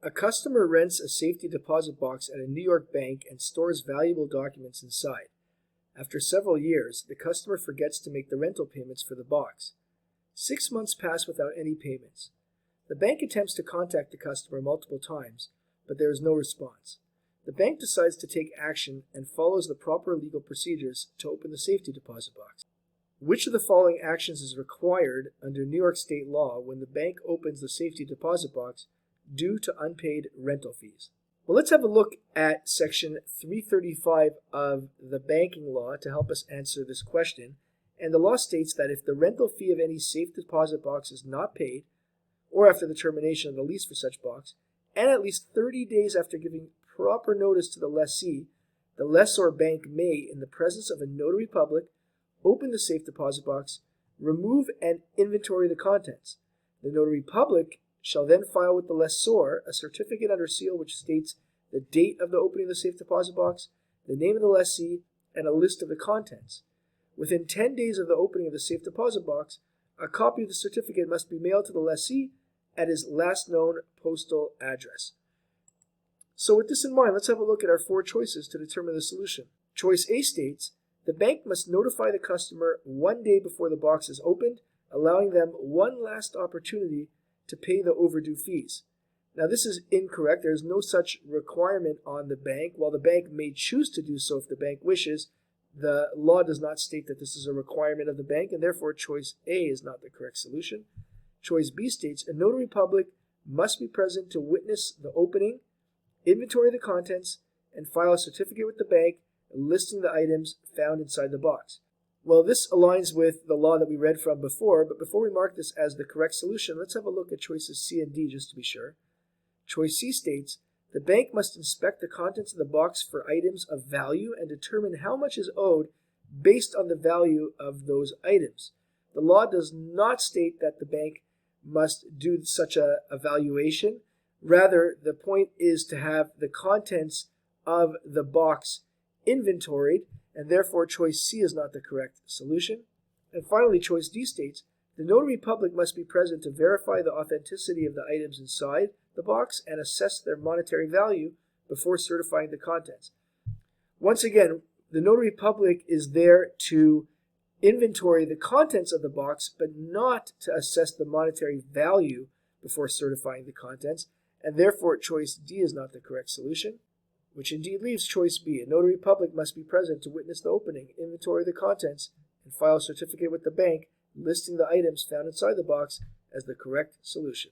A customer rents a safety deposit box at a New York bank and stores valuable documents inside. After several years, the customer forgets to make the rental payments for the box. 6 months pass without any payments. The bank attempts to contact the customer multiple times, but there is no response. The bank decides to take action and follows the proper legal procedures to open the safety deposit box. Which of the following actions is required under New York State law when the bank opens the safety deposit box due to unpaid rental fees? Well, let's have a look at Section 335 of the banking law to help us answer this question. And the law states that if the rental fee of any safe deposit box is not paid, or after the termination of the lease for such box, and at least 30 days after giving proper notice to the lessee, the lessor bank may, in the presence of a notary public, open the safe deposit box, remove and inventory the contents. The notary public shall then file with the lessor a certificate under seal which states the date of the opening of the safe deposit box, the name of the lessee, and a list of the contents. Within 10 days of the opening of the safe deposit box, a copy of the certificate must be mailed to the lessee at his last known postal address. So with this in mind, let's have a look at our 4 choices to determine the solution. Choice A states, the bank must notify the customer 1 day before the box is opened, allowing them one last opportunity to pay the overdue fees. Now this is incorrect. There is no such requirement on the bank. While the bank may choose to do so if the bank wishes, the law does not state that this is a requirement of the bank, and therefore choice A is not the correct solution. Choice B states, a notary public must be present to witness the opening, inventory the contents, and file a certificate with the bank listing the items found inside the box. Well, this aligns with the law that we read from before, but before we mark this as the correct solution, let's have a look at choices C and D just to be sure. Choice C states, the bank must inspect the contents of the box for items of value and determine how much is owed based on the value of those items. The law does not state that the bank must do such a evaluation. Rather, the point is to have the contents of the box inventoried, and therefore choice C is not the correct solution. And finally, choice D states, the notary public must be present to verify the authenticity of the items inside the box and assess their monetary value before certifying the contents. Once again, the notary public is there to inventory the contents of the box, but not to assess the monetary value before certifying the contents, and therefore choice D is not the correct solution, which indeed leaves choice B. A notary public must be present to witness the opening, inventory the contents, and file a certificate with the bank listing the items found inside the box as the correct solution.